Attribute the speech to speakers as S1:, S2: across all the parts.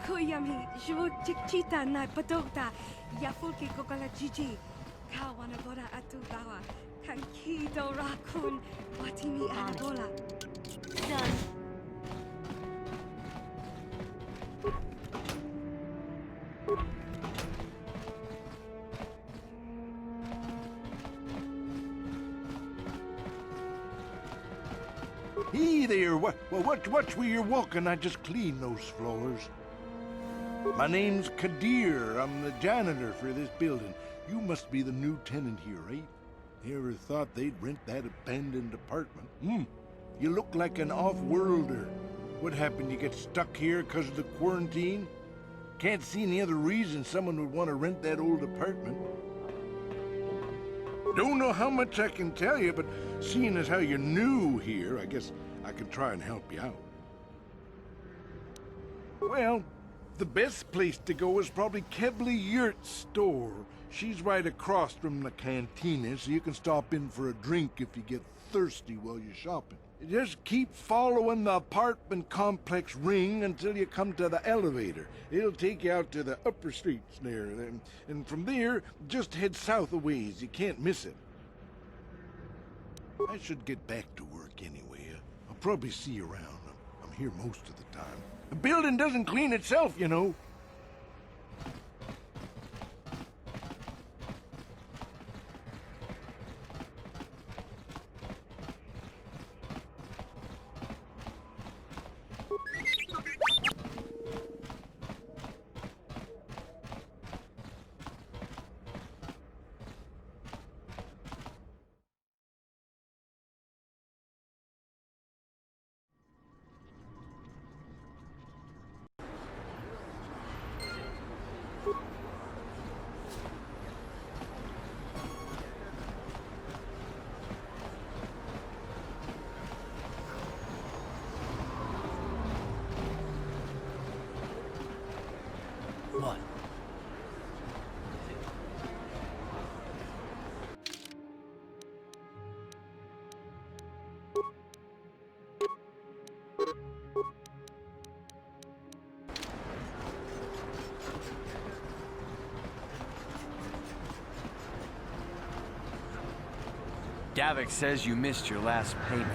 S1: Kuyami, jo chikita na padota, yafulki kokala jiji, kawana bora atugawa, kankido rakun, watimi anabola. Done.
S2: Hey there, watch where you're walking. I just cleaned those floors. My name's Kadir. I'm the janitor for this building. You must be the new tenant here, right? You ever thought they'd rent that abandoned apartment? You look like an off-worlder. What happened, you get stuck here because of the quarantine? Can't see any other reason someone would want to rent that old apartment. Don't know how much I can tell you, but seeing as how you're new here, I guess I can try and help you out. Well, the best place to go is probably Kebley Yurt's store. She's right across from the cantina, so you can stop in for a drink if you get thirsty while you're shopping. Just keep following the apartment complex ring until you come to the elevator. It'll take you out to the upper streets there. And from there, just head south a ways. You can't miss it. I should get back to work anyway. I'll probably see you around. I'm here most of the time. The building doesn't clean itself, you know.
S3: What?
S4: Davik says you missed your last payment.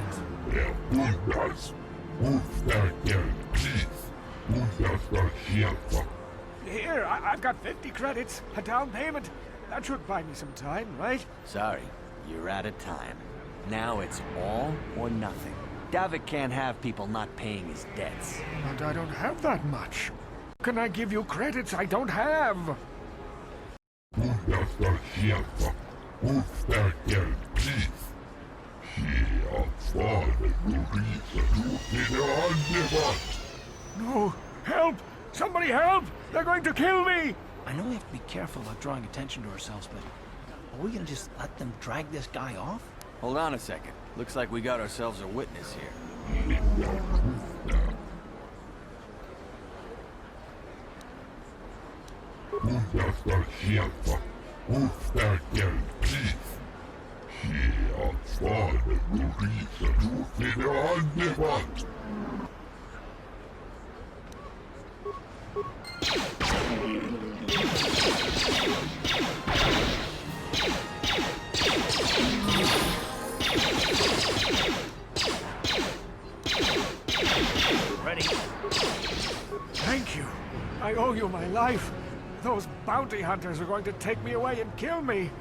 S5: Here, I've got 50 credits, a down payment. That should buy me some time, right?
S4: Sorry, you're out of time. Now it's all or nothing. Davik can't have people not paying his debts.
S5: But I don't have that much. Can I give you credits I don't have? No! Help! Somebody help! They're going to kill me!
S3: I know we have to be careful about drawing attention to ourselves, but are we gonna just let them drag this guy off?
S4: Hold on a second. Looks like we got ourselves a witness here.
S5: Ready? Thank you. I owe you my life. Those bounty hunters are going to take me away and kill me.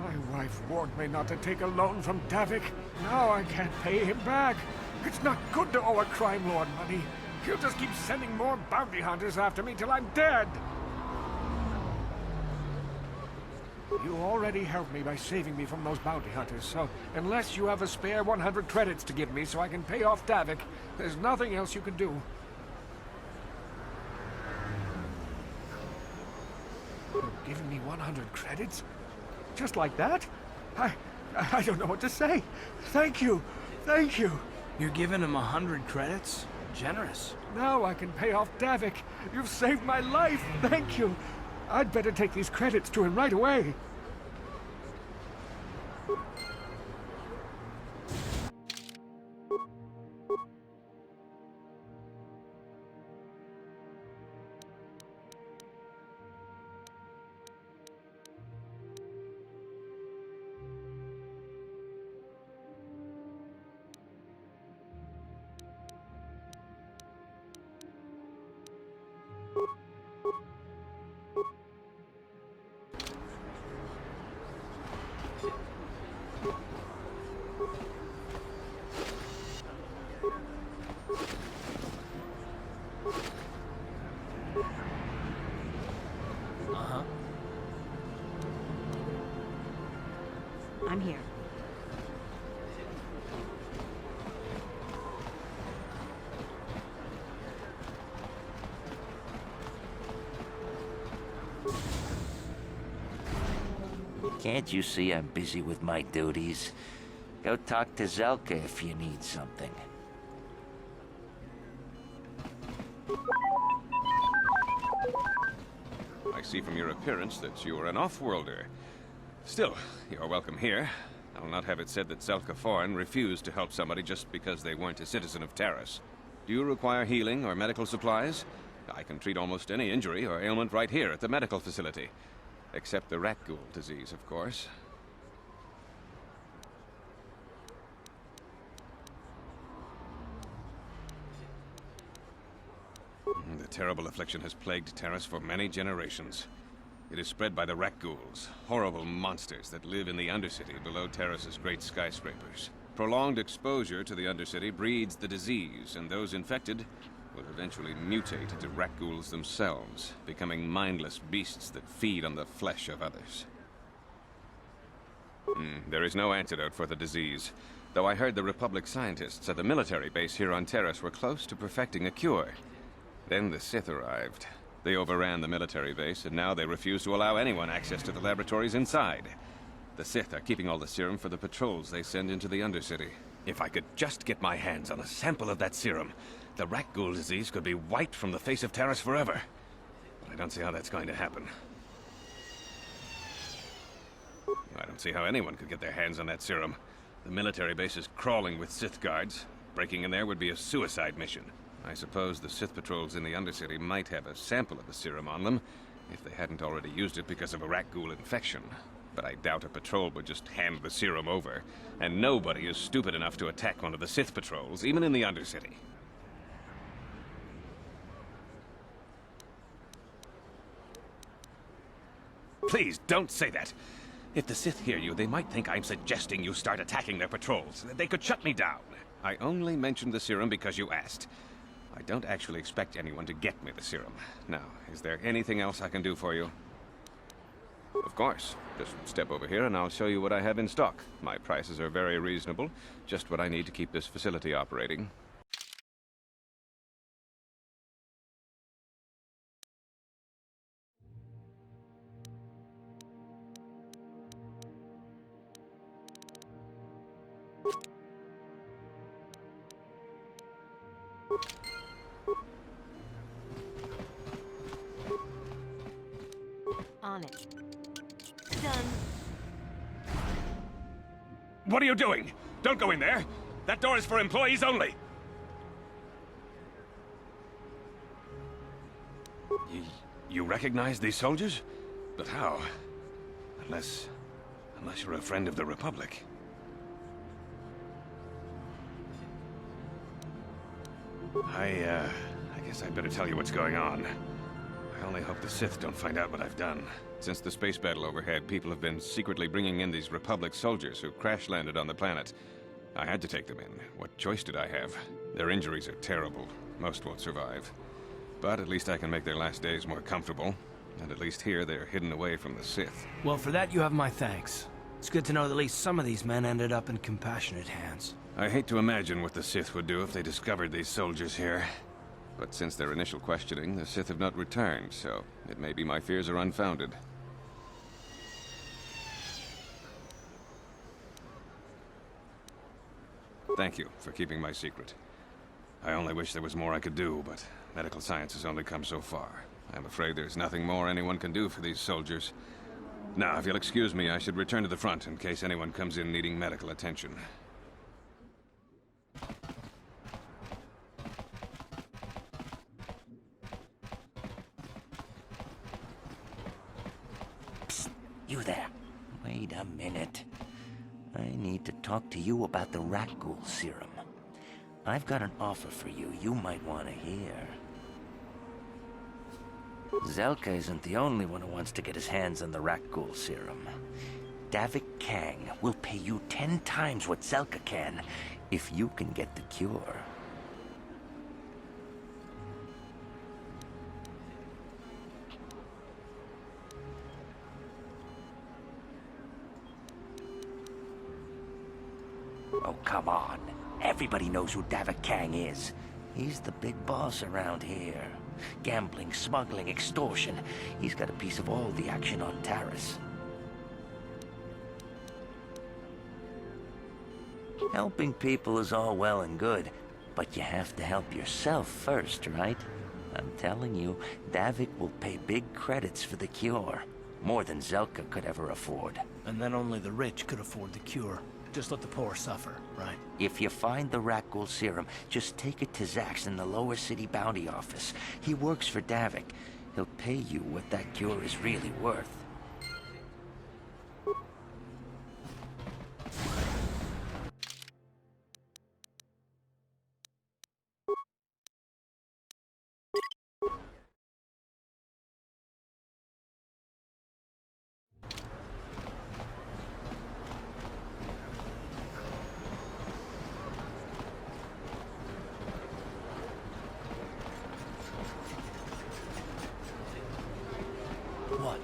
S5: My wife warned me not to take a loan from Davik. Now I can't pay him back. It's not good to owe a crime lord money. He'll just keep sending more bounty hunters after me till I'm dead. You already helped me by saving me from those bounty hunters, so unless you have a spare 100 credits to give me so I can pay off Davik, there's nothing else you can do. You're giving me 100 credits? Just like that? I don't know what to say. Thank you. Thank you.
S3: You're giving him 100 credits? Generous.
S5: Now I can pay off Davik. You've saved my life. Thank you. I'd better take these credits to him right away.
S1: I'm here.
S6: Can't you see I'm busy with my duties? Go talk to Zelka if you need something.
S7: I see from your appearance that you are an off-worlder. Still, you're welcome here. I'll not have it said that Zelka Foreign refused to help somebody just because they weren't a citizen of Terrace. Do you require healing or medical supplies? I can treat almost any injury or ailment right here at the medical facility. Except the rat ghoul disease, of course. The terrible affliction has plagued Terrace for many generations. It is spread by the rat ghouls, horrible monsters that live in the Undercity below Terrace's great skyscrapers. Prolonged exposure to the Undercity breeds the disease, and those infected will eventually mutate into rat ghouls themselves, becoming mindless beasts that feed on the flesh of others. There is no antidote for the disease, though I heard the Republic scientists at the military base here on Terrace were close to perfecting a cure. Then the Sith arrived. They overran the military base, and now they refuse to allow anyone access to the laboratories inside. The Sith are keeping all the serum for the patrols they send into the Undercity. If I could just get my hands on a sample of that serum, the rat ghoul disease could be wiped from the face of Terrace forever. But I don't see how that's going to happen. I don't see how anyone could get their hands on that serum. The military base is crawling with Sith guards. Breaking in there would be a suicide mission. I suppose the Sith patrols in the Undercity might have a sample of the serum on them, if they hadn't already used it because of a rat ghoul infection. But I doubt a patrol would just hand the serum over, and nobody is stupid enough to attack one of the Sith patrols, even in the Undercity. Please, don't say that. If the Sith hear you, they might think I'm suggesting you start attacking their patrols. They could shut me down. I only mentioned the serum because you asked. I don't actually expect anyone to get me the serum. Now, is there anything else I can do for you? Of course. Just step over here and I'll show you what I have in stock. My prices are very reasonable. Just what I need to keep this facility operating.
S1: On it. Done.
S7: What are you doing? Don't go in there! That door is for employees only! You recognize these soldiers? But how? Unless you're a friend of the Republic. I guess I'd better tell you what's going on. I only hope the Sith don't find out what I've done. Since the space battle overhead, people have been secretly bringing in these Republic soldiers who crash-landed on the planet. I had to take them in. What choice did I have? Their injuries are terrible. Most won't survive. But at least I can make their last days more comfortable. And at least here, they're hidden away from the Sith.
S3: Well, for that you have my thanks. It's good to know that at least some of these men ended up in compassionate hands.
S7: I hate to imagine what the Sith would do if they discovered these soldiers here. But since their initial questioning, the Sith have not returned, so it may be my fears are unfounded. Thank you for keeping my secret. I only wish there was more I could do, but medical science has only come so far. I'm afraid there's nothing more anyone can do for these soldiers. Now, if you'll excuse me, I should return to the front in case anyone comes in needing medical attention.
S6: You there. Wait a minute. I need to talk to you about the rat ghoul serum. I've got an offer for you might want to hear. Zelka isn't the only one who wants to get his hands on the rat ghoul serum. Davik Kang will pay you 10 times what Zelka can if you can get the cure. Oh, come on. Everybody knows who Davik Kang is. He's the big boss around here. Gambling, smuggling, extortion. He's got a piece of all the action on Taris. Helping people is all well and good, but you have to help yourself first, right? I'm telling you, Davik will pay big credits for the cure. More than Zelka could ever afford.
S3: And then only the rich could afford the cure. Just let the poor suffer, right?
S6: If you find the rat ghoul serum, just take it to Zax in the lower city bounty office. He works for Davik. He'll pay you what that cure is really worth.
S3: What?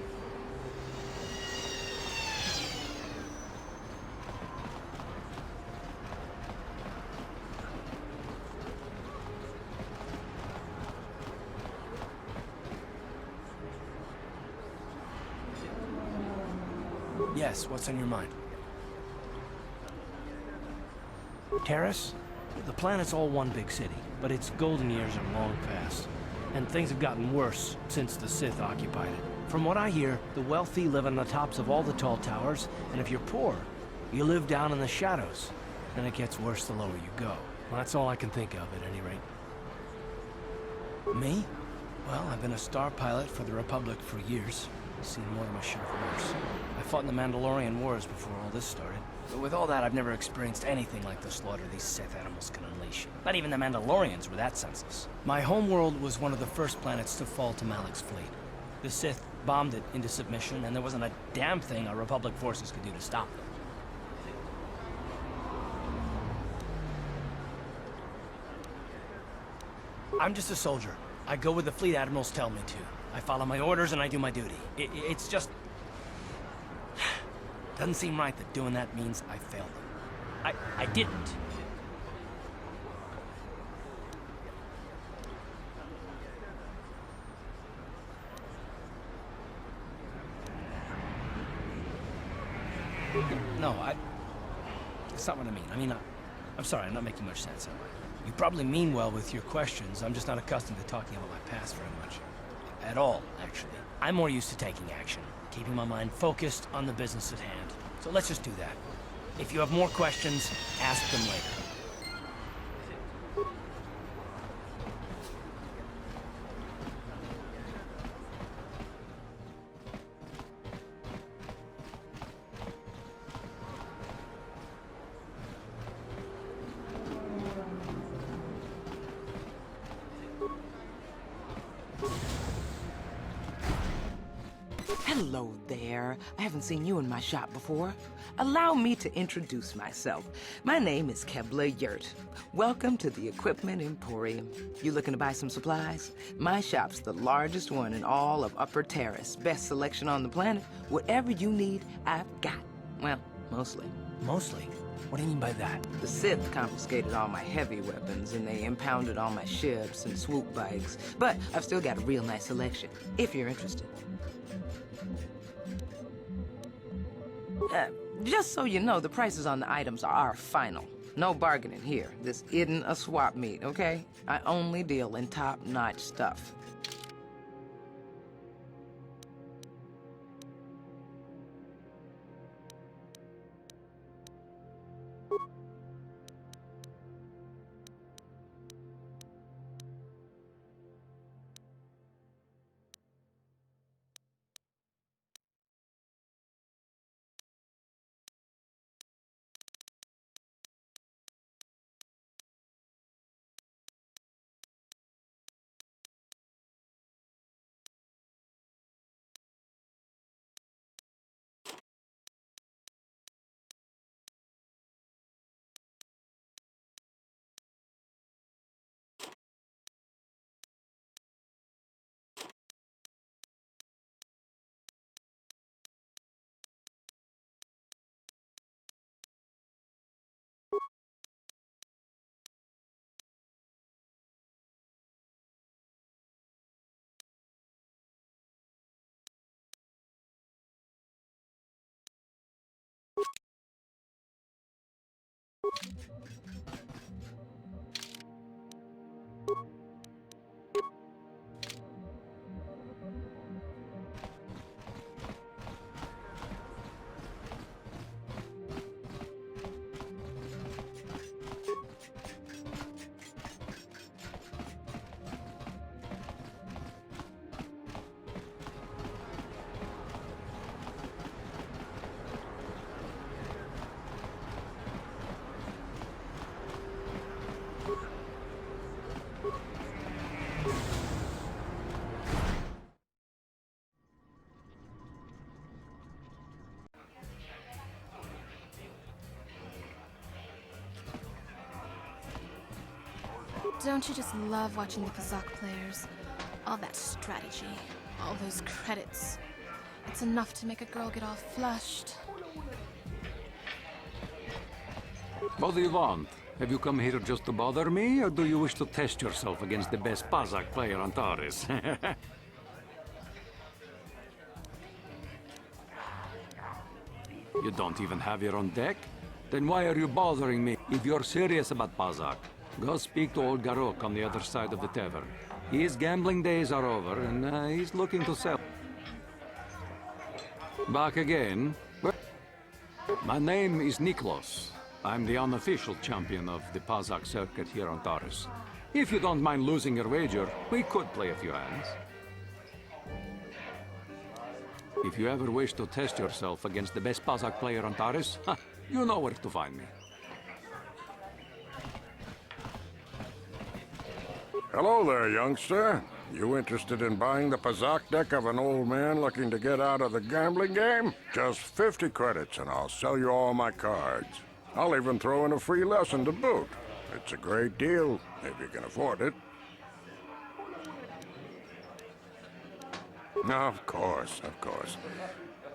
S3: Yes, what's on your mind? Terrace? The planet's all one big city, but its golden years are long past. And things have gotten worse since the Sith occupied it. From what I hear, the wealthy live on the tops of all the tall towers, and if you're poor, you live down in the shadows. And it gets worse the lower you go. Well, that's all I can think of, at any rate. Me? Well, I've been a star pilot for the Republic for years. Seen more than my share of wars. I fought in the Mandalorian Wars before all this started. But with all that, I've never experienced anything like the slaughter these Sith animals can unleash. Not even the Mandalorians were that senseless. My homeworld was one of the first planets to fall to Malik's fleet. The Sith bombed it into submission, and there wasn't a damn thing our Republic forces could do to stop them. I'm just a soldier. I go where the fleet admirals tell me to. I follow my orders and I do my duty. It's just... doesn't seem right that doing that means I failed them. I didn't. No, that's not what I mean. I mean, I'm sorry, I'm not making much sense. You probably mean well with your questions. I'm just not accustomed to talking about my past very much. At all, actually. I'm more used to taking action, keeping my mind focused on the business at hand. So let's just do that. If you have more questions, ask them later.
S8: Hello there. I haven't seen you in my shop before. Allow me to introduce myself. My name is Kebla Yurt. Welcome to the Equipment Emporium. You looking to buy some supplies? My shop's the largest one in all of Upper Terrace. Best selection on the planet. Whatever you need, I've got. Well, mostly.
S3: Mostly? What do you mean by that?
S8: The Sith confiscated all my heavy weapons, and they impounded all my ships and swoop bikes. But I've still got a real nice selection, if you're interested. Just so you know, the prices on the items are final. No bargaining here. This isn't a swap meet, okay? I only deal in top-notch stuff.
S9: Don't you just love watching the Kazakh players? All that strategy, all those credits. It's enough to make a girl get all flushed.
S10: What do you want? Have you come here just to bother me, or do you wish to test yourself against the best Kazakh player on Taurus? You don't even have your own deck? Then why are you bothering me? If you're serious about Kazakh, go speak to old Garok on the other side of the tavern. His gambling days are over, and he's looking to sell. Back again? Well, my name is Niklos. I'm the unofficial champion of the Kazakh circuit here on Taurus. If you don't mind losing your wager, we could play a few hands. If you ever wish to test yourself against the best Kazakh player on Taurus, you know where to find me.
S11: Hello there, youngster. You interested in buying the Kazakh deck of an old man looking to get out of the gambling game? Just 50 credits and I'll sell you all my cards. I'll even throw in a free lesson to boot. It's a great deal, if you can afford it. Of course, of course.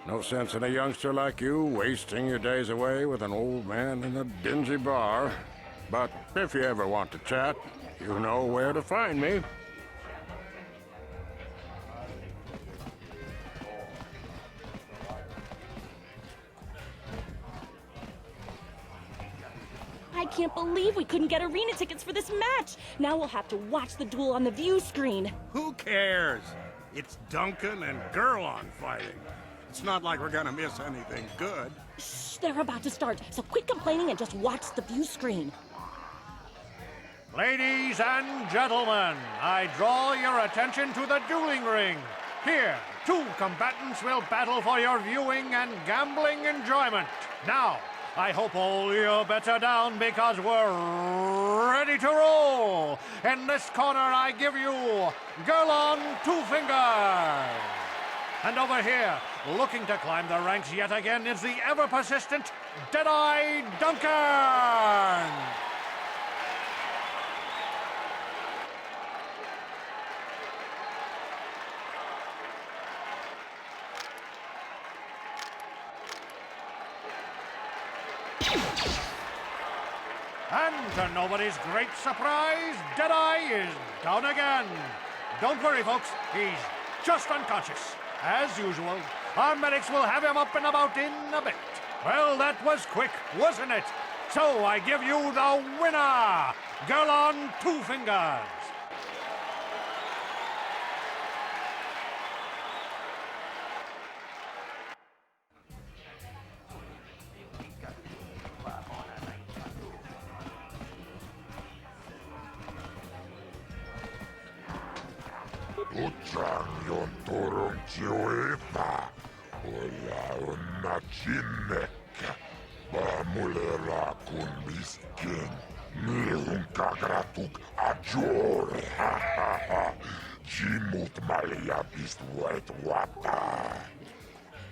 S11: No sense in a youngster like you wasting your days away with an old man in a dingy bar. But if you ever want to chat, you know where to find me.
S1: I can't believe we couldn't get arena tickets for this match. Now we'll have to watch the duel on the view screen.
S12: Who cares? It's Duncan and Gerlon fighting. It's not like we're gonna miss anything good.
S1: Shh, they're about to start, so quit complaining and just watch the view screen.
S5: Ladies and gentlemen, I draw your attention to the dueling ring. Here, two combatants will battle for your viewing and gambling enjoyment. Now, I hope all your bets are down because we're ready to roll. In this corner, I give you Gerlon Two Fingers. And over here, looking to climb the ranks yet again, is the ever-persistent Deadeye Duncan. And to nobody's great surprise, Deadeye is down again. Don't worry, folks, he's just unconscious. As usual, our medics will have him up and about in a bit. Well, that was quick, wasn't it? So I give you the winner, Girl on Two Fingers.
S11: Utsanjon turun tioipa. Olla onna cinnekkä. Vaamulera kun miskin. Nihun kagratuk ajore. Jimut malja pistuet wata.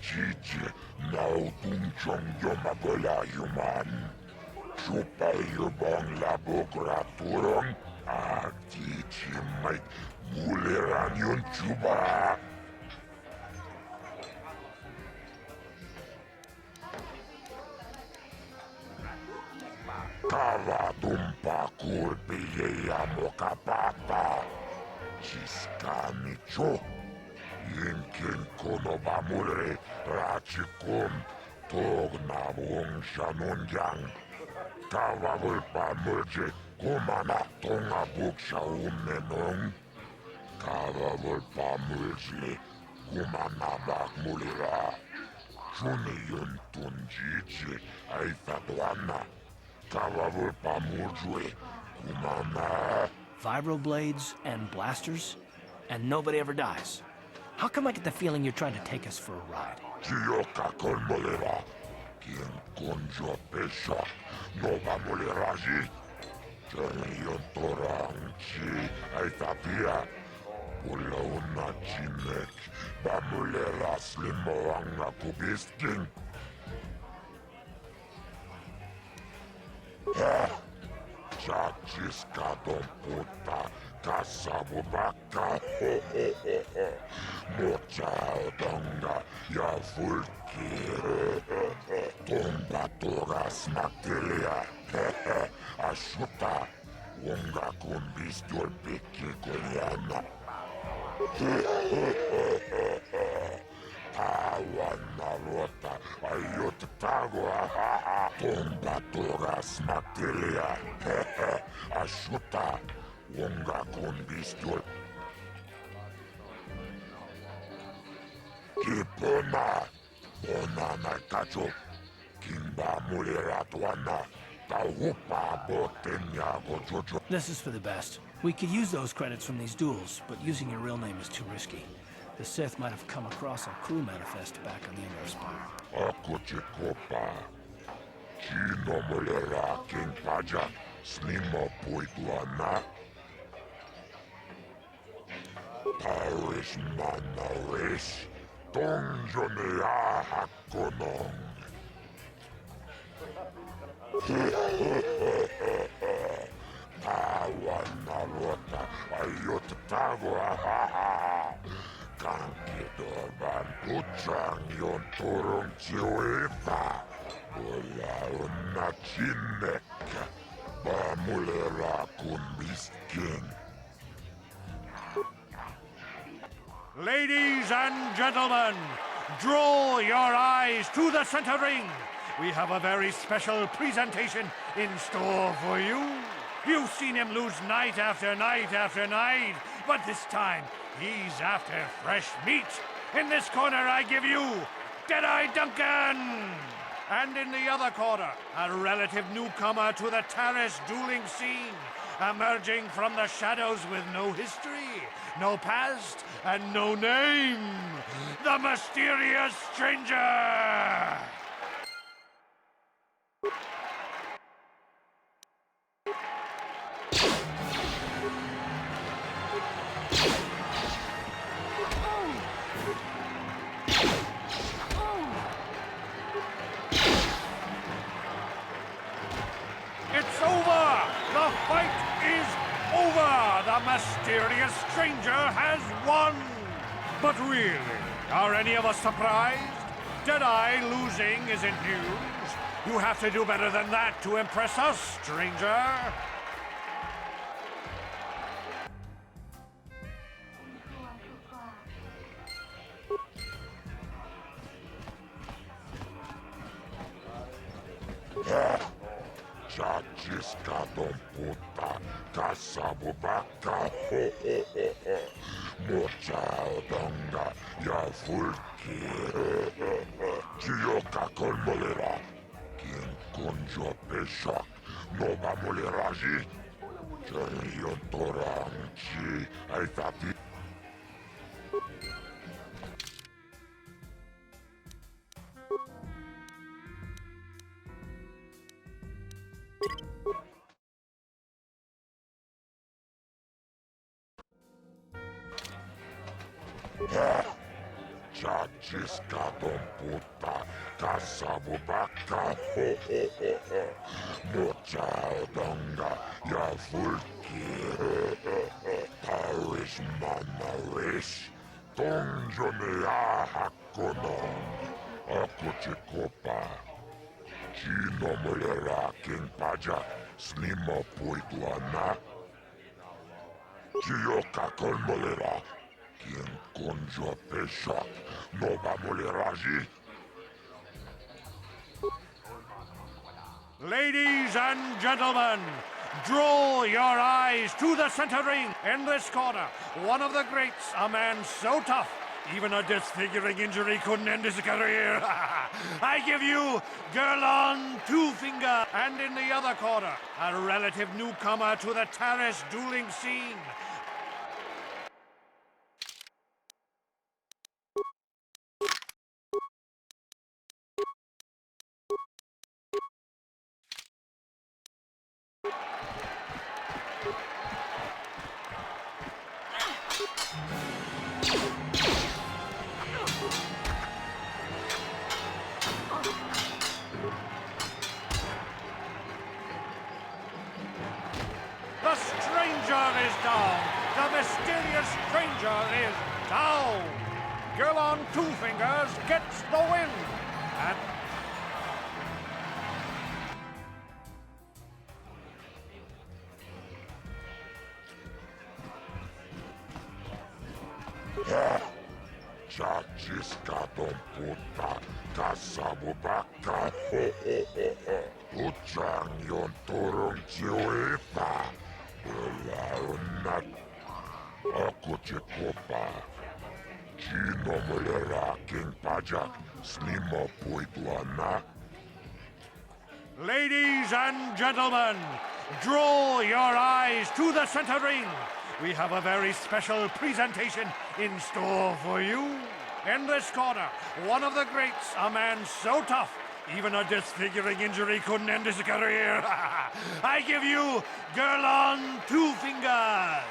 S11: Chichi nautun chong jomagola yuman. Chupayubong labokraturong. Chichi mait muleran yun chuba. Kava tumpa kurpille ja mokapata. Siskani cho. Jinkin konoba mulre rachikum. Togna wong shanunjang. Kava vulpa mulje kumana tonga buksha ummenong. Kava vulpa mulje kumana bak mulira. Juni yun tunjichi aifatuana. Kava vulpa murjue kumana.
S3: Vibroblades and blasters, and nobody ever dies. How come I get the feeling you're trying to take us for a ride?
S11: Chiyoka con molera. Quien conjo pesha. Nova moleraji. Janiyon torang chi aitapia. Pula una chinek. Bamulera slimoanga kubisking. Chachiska don puta. Kasabubaka. Mocha donga ya fulki. Tomba toras materia. Ashuta. Wonga kumbistur piki koyana. Tawana rota ayot tagwa. Tomba toras materia. Ashuta. Wonga kumbistur. Kipona. Bona na kacho. Kimba mulera tuana.
S3: This is for the best. We could use those credits from these duels, but using your real name is too risky. The Sith might have come across a crew manifest back on the Inner Spire.
S11: Akuchikopa. Chino mulera king paja. Slimo puituana. Parish manawis. Tongjonea hakonong. Tawana rota ayot tagwa. Kankidorban puchang yon turong chiwepa. Wala una chinek. Bamulera kun miskin.
S5: Ladies and gentlemen, draw your eyes to the center ring. We have a very special presentation in store for you. You've seen him lose night after night after night, but this time he's after fresh meat. In this corner I give you Deadeye Duncan! And in the other corner, a relative newcomer to the terrace dueling scene, emerging from the shadows with no history, no past, and no name, the mysterious stranger! It's over! The fight is over! The mysterious stranger has won! But really, are any of us surprised? Deadeye losing isn't news. You have to do better than that to impress us, stranger.
S11: Chachiskadon puta, kasabubaka, ho ho ho ho. Mochaodonga, ya fulki, Chioka kolmolera. Quien conjo peshak, no va moleraji. Charion toranchi, I thought. Chachiskadon puta, kasabubaka, ho ho ho ho. Mochaodonga, ya fulki, Paris mamaris. Tongjo me ahakonon, akuchikopa. Chino molera king pajak, slimo puitwana. Chioka kolmolera. Quien conjo peshak, no va moleraji.
S12: Ladies and gentlemen, draw your eyes to the center ring. In this corner, one of the greats, a man so tough, even a disfiguring injury couldn't end his career. I give you Girl on Two Finger. And in the other corner, a relative newcomer to the terrace dueling scene. The stranger is down. The mysterious stranger is down. Girl on Two Fingers gets the win. And
S11: Chachiskadon puta, kasabubaka, ho ho ho ho. Uchang yon turong chiwepa. Belaunat. Akuchikopa. Chino molera king pajak, slimo puitwana.
S12: ladies and gentlemen, draw your eyes to the center ring. We have a very special presentation in store for you. In this corner, one of the greats, a man so tough, even a disfiguring injury couldn't end his career. I give you Girl on Two Fingers.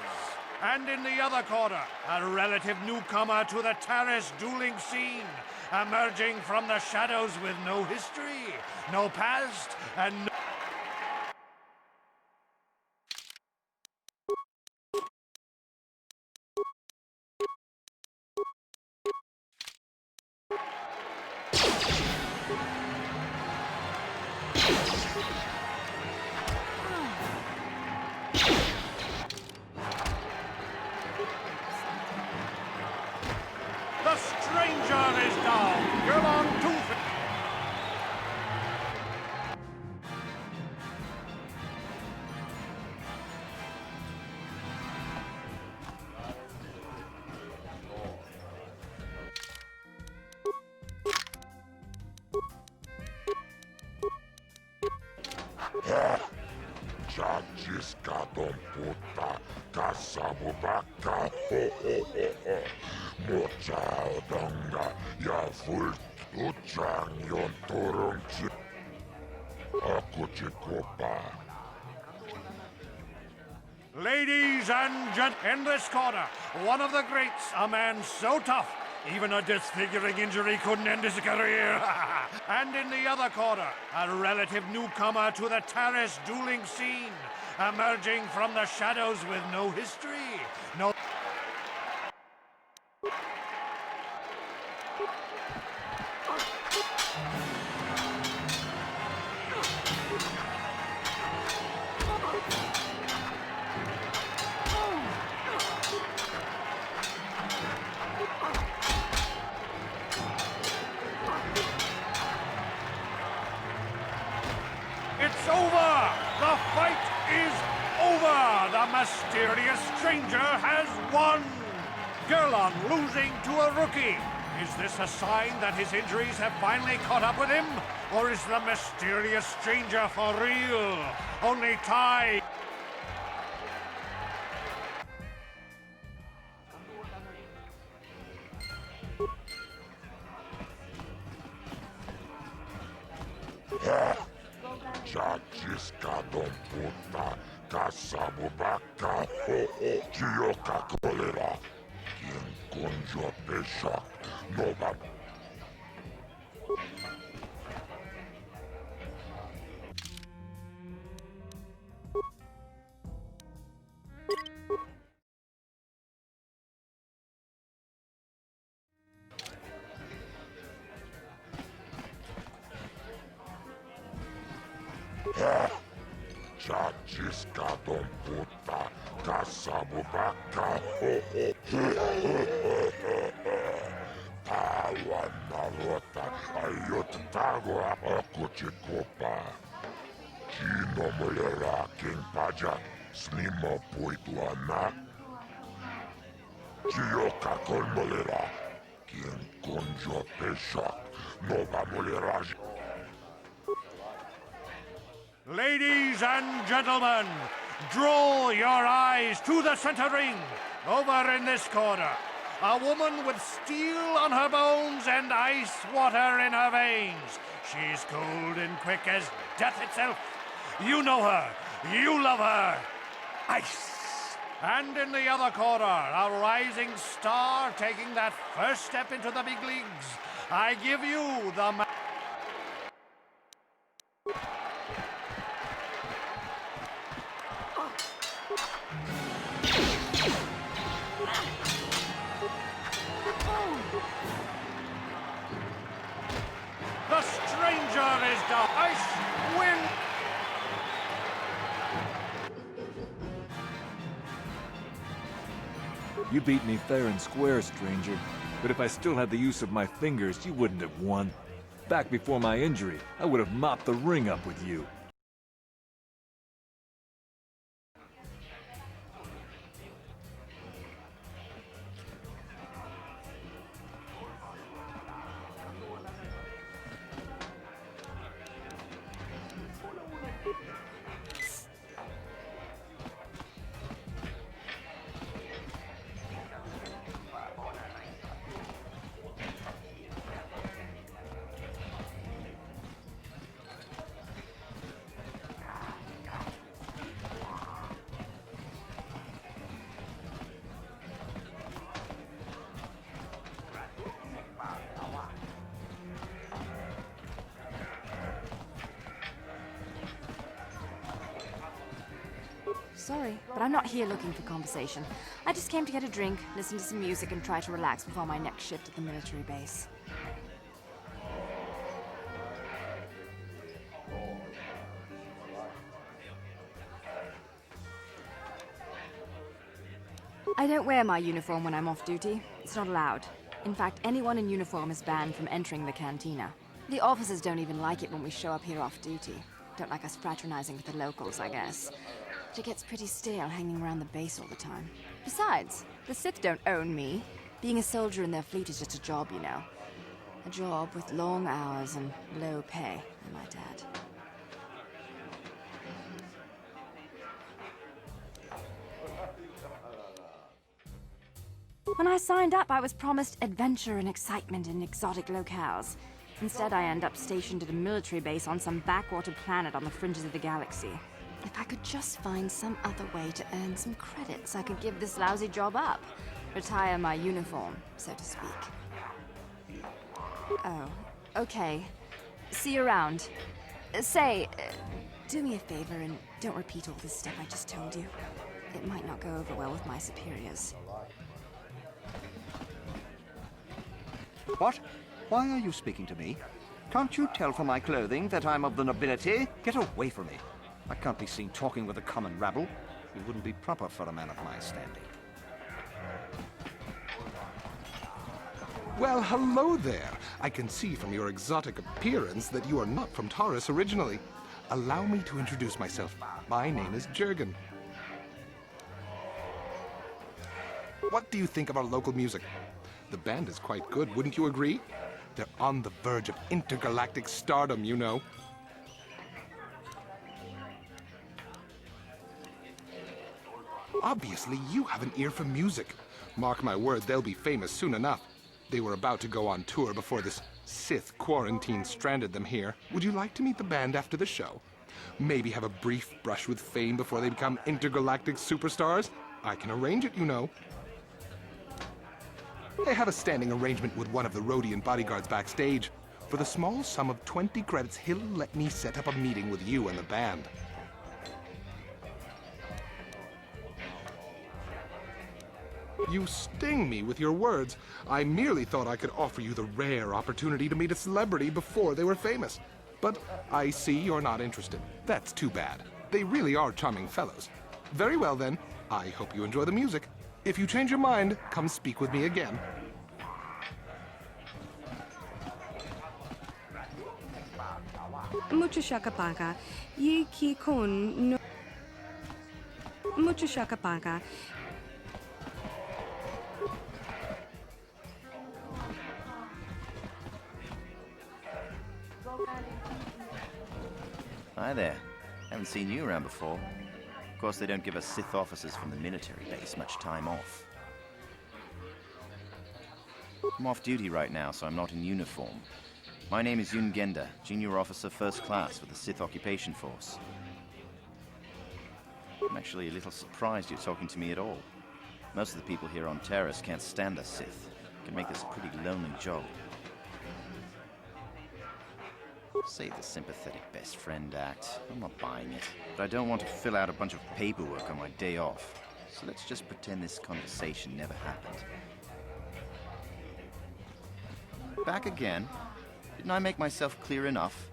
S12: And in the other corner, a relative newcomer to the terrace dueling scene, emerging from the shadows with no history, no past, and no... The stranger is down. Girl on Two Fingers.
S11: Chachiskadon puta, kasabubaka, ho ho ho ho. Mochaodonga, ya fulki. Uchang yon turong chi. Akuchikopa.
S12: Ladies and gentlemen, in this corner, one of the greats, a man so tough, even a disfiguring injury couldn't end his career. And in the other corner, a relative newcomer to the terrace dueling scene, emerging from the shadows with no history, no... It's over! mysterious stranger has won! Gerlon losing to a rookie. Is this a sign that his injuries have finally caught up with him? Or is the mysterious stranger for real? Only time...
S11: Chachiskadon puta, kasabubaka, kiyoka kolera, kien konjo pesha, nova. Chachiskadon puta, kasabubaka, tawa narota, ayotagua, akuchikopa. Kino mulera king pajak, snima puituana. Kiyoka kon mulera, king konjo peshak, nova muleraj.
S12: Ladies and gentlemen, draw your eyes to the center ring. Over in this corner, a woman with steel on her bones and ice water in her veins. She's cold and quick as death itself. You know her. You love her. Ice. And in the other corner, a rising star taking that first step into the big leagues. I give you the... The stranger is down. Ice win.
S13: You beat me fair and square, stranger. But if I still had the use of my fingers, you wouldn't have won. Back before my injury, I would have mopped the ring up with you.
S14: Sorry, but I'm not here looking for conversation. I just came to get a drink, listen to some music, and try to relax before my next shift at the military base. I don't wear my uniform when I'm off duty. It's not allowed. In fact, anyone in uniform is banned from entering the cantina. The officers don't even like it when we show up here off duty. Don't like us fraternizing with the locals, I guess. But it gets pretty stale hanging around the base all the time. Besides, the Sith don't own me. Being a soldier in their fleet is just a job, you know. A job with long hours and low pay, I might add. When I signed up, I was promised adventure and excitement in exotic locales. Instead, I end up stationed at a military base on some backwater planet on the fringes of the galaxy. If I could just find some other way to earn some credits, I could give this lousy job up. Retire my uniform, so to speak. Oh, okay. See you around. Say, do me a favor and don't repeat all this stuff I just told you. It might not go over well with my superiors.
S15: What? Why are you speaking to me? Can't you tell from my clothing that I'm of the nobility? Get away from me. I can't be seen talking with a common rabble. It wouldn't be proper for a man of my standing.
S16: Well, hello there. I can see from your exotic appearance that you are not from Taurus originally. Allow me to introduce myself. My name is Jurgen. What do you think of our local music? The band is quite good, wouldn't you agree? They're on the verge of intergalactic stardom, you know. Obviously, you have an ear for music. Mark my words, they'll be famous soon enough. They were about to go on tour before this Sith quarantine stranded them here. Would you like to meet the band after the show? Maybe have a brief brush with fame before they become intergalactic superstars? I can arrange it, you know. I have a standing arrangement with one of the Rhodian bodyguards backstage. For the small sum of 20 credits, he'll let me set up a meeting with you and the band. You sting me with your words. I merely thought I could offer you the rare opportunity to meet a celebrity before they were famous. But I see you're not interested. That's too bad. They really are charming fellows. Very well then, I hope you enjoy the music. If you change your mind, come speak with me again.
S17: Mucho shakapaka. Yi ki kun no. Mucho shakapaka.
S18: Hi there. Haven't seen you around before. Of course, they don't give us Sith officers from the military base much time off. I'm off duty right now, so I'm not in uniform. My name is Yun Genda, Junior Officer First Class with the Sith Occupation Force. I'm actually a little surprised you're talking to me at all. Most of the people here on Terrace can't stand the Sith. It can make this a pretty lonely job. Save the sympathetic best friend act. I'm not buying it. But I don't want to fill out a bunch of paperwork on my day off. So let's just pretend this conversation never happened. Back again? Didn't I make myself clear enough?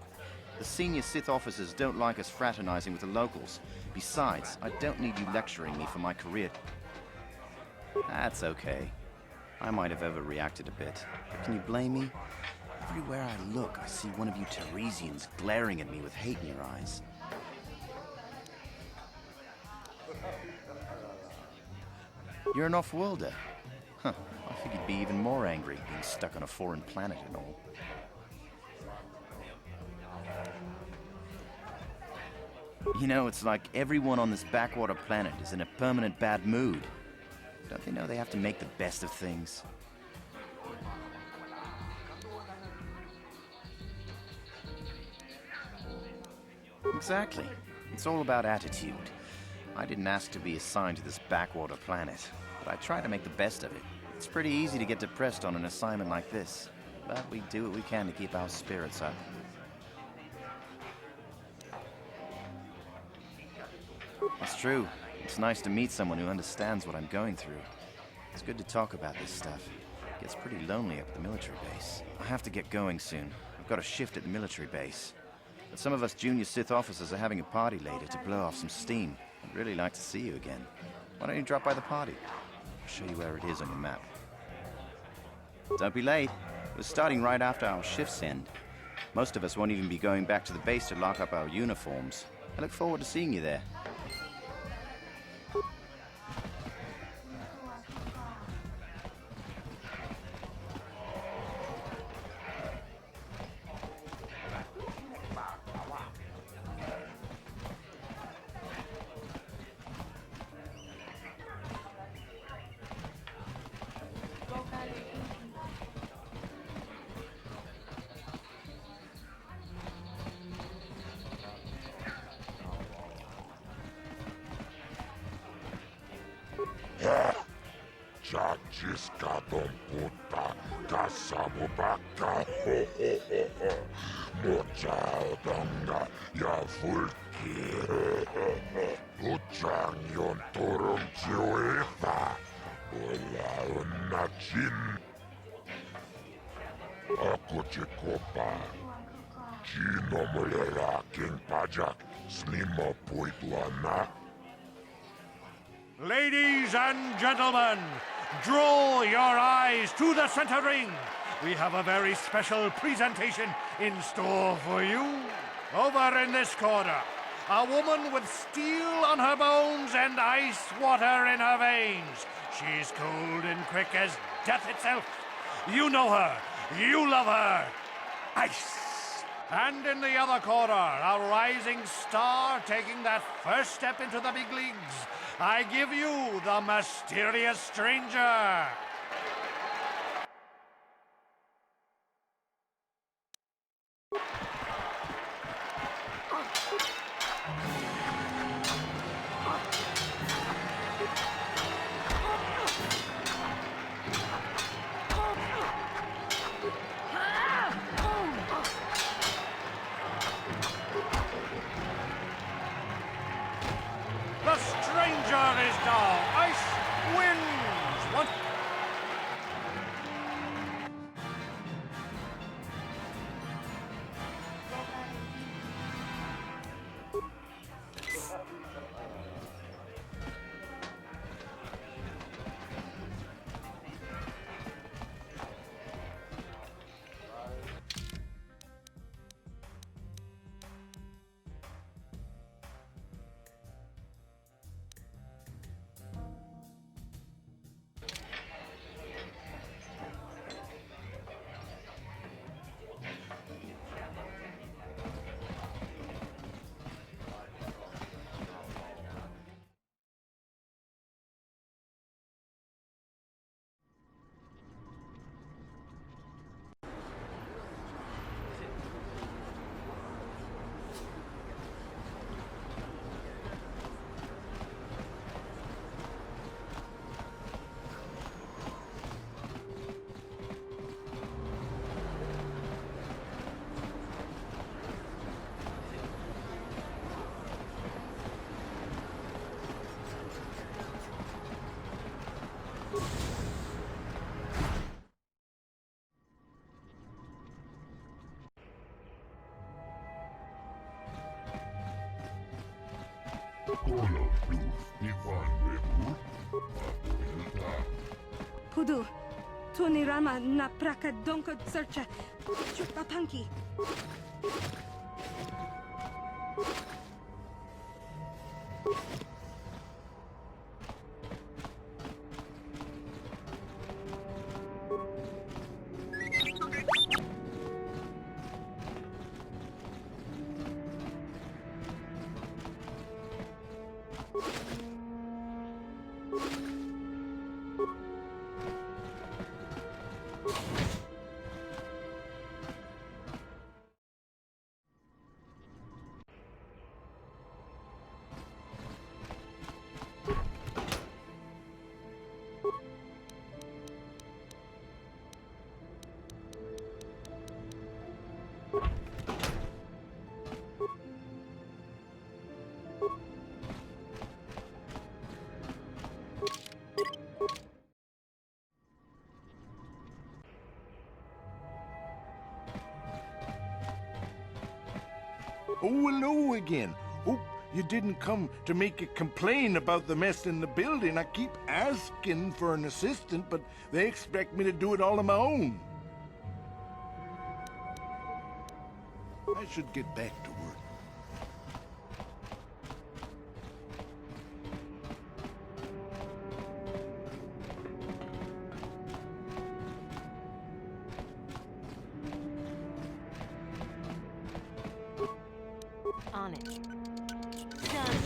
S18: The senior Sith officers don't like us fraternizing with the locals. Besides, I don't need you lecturing me for my career. That's okay. I might have overreacted a bit. But can you blame me? Everywhere I look, I see one of you Teresians glaring at me with hate in your eyes. You're an off-worlder. Huh. I figured you'd be even more angry, being stuck on a foreign planet and all. You know, it's like everyone on this backwater planet is in a permanent bad mood. Don't they know they have to make the best of things? Exactly. It's all about attitude. I didn't ask to be assigned to this backwater planet, but I try to make the best of it. It's pretty easy to get depressed on an assignment like this, but we do what we can to keep our spirits up. It's true. It's nice to meet someone who understands what I'm going through. It's good to talk about this stuff. It gets pretty lonely up at the military base. I have to get going soon. I've got a shift at the military base. But some of us junior Sith officers are having a party later to blow off some steam. I'd really like to see you again. Why don't you drop by the party? I'll show you where it is on your map. Don't be late. We're starting right after our shifts end. Most of us won't even be going back to the base to lock up our uniforms. I look forward to seeing you there.
S11: Chachiska don puta, kasamu baka, mocha odonga, ya fulki, uchang yon turung chiuifa, ula unachin. Ako chikopa, chino mulera king pajak, slima puitwana.
S12: Ladies and gentlemen, draw your eyes to the center ring. We have a very special presentation in store for you. Over in this corner, a woman with steel on her bones and ice water in her veins. She's cold and quick as death itself. You know her. You love her. Ice. And in the other corner, a rising star taking that first step into the big leagues. I give you the mysterious stranger. The stranger is down. Ice wins. What?
S17: Pudu, Tunirama na praka donko searcha, chupapanki.
S2: Oh, hello again. Oh, you didn't come to make a complaint about the mess in the building. I keep asking for an assistant, but they expect me to do it all on my own. I should get back to work.
S1: On it. Done.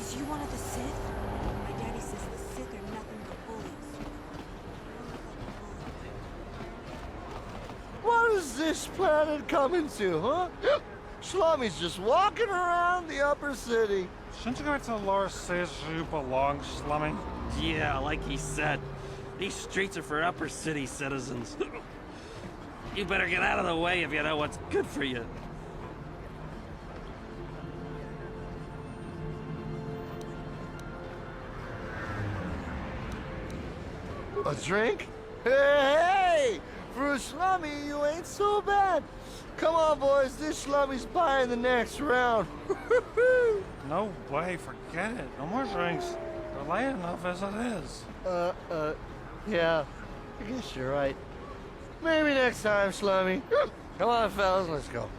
S17: Was you one of the Sith? My daddy says the Sith are nothing but bullies.
S19: What is this planet coming to, huh? Slummy's just walking around the upper city.
S12: Shouldn't you go to Lord says you belong, Slummy?
S20: Yeah, like he said. These streets are for upper city citizens. You better get out of the way if you know what's good for you.
S19: A drink? Hey! For a slummy, you ain't so bad. Come on, boys. This slummy's buying the next round.
S12: No way, forget it. No more drinks. They're late enough as it is.
S19: Yeah. I guess you're right. Maybe next time, slummy. Come on, fellas, let's go.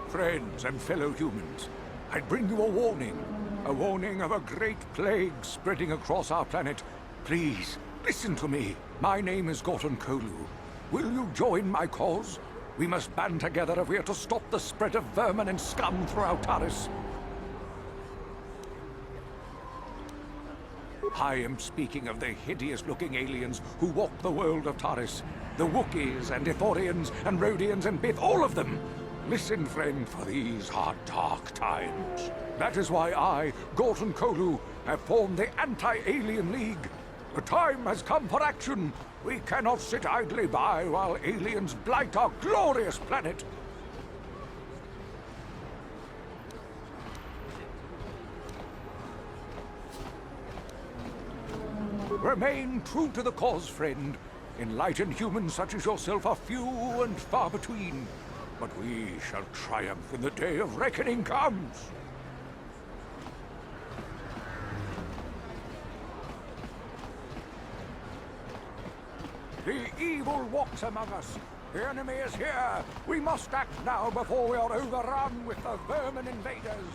S21: Friends and fellow humans, I bring you a warning of a great plague spreading across our planet. Please, listen to me. My name is Gorton Kolu. Will you join my cause? We must band together if we are to stop the spread of vermin and scum throughout Taris. I am speaking of the hideous-looking aliens who walk the world of Taris. The Wookiees and Ithorians and Rhodians and Bith, all of them. Listen, friend, for these are dark times. That is why I, Gorton Kolu, have formed the Anti-Alien League. The time has come for action. We cannot sit idly by while aliens blight our glorious planet. Remain true to the cause, friend. Enlightened humans such as yourself are few and far between. But we shall triumph when the day of reckoning comes. The evil walks among us. The enemy is here. We must act now before we are overrun with the vermin invaders.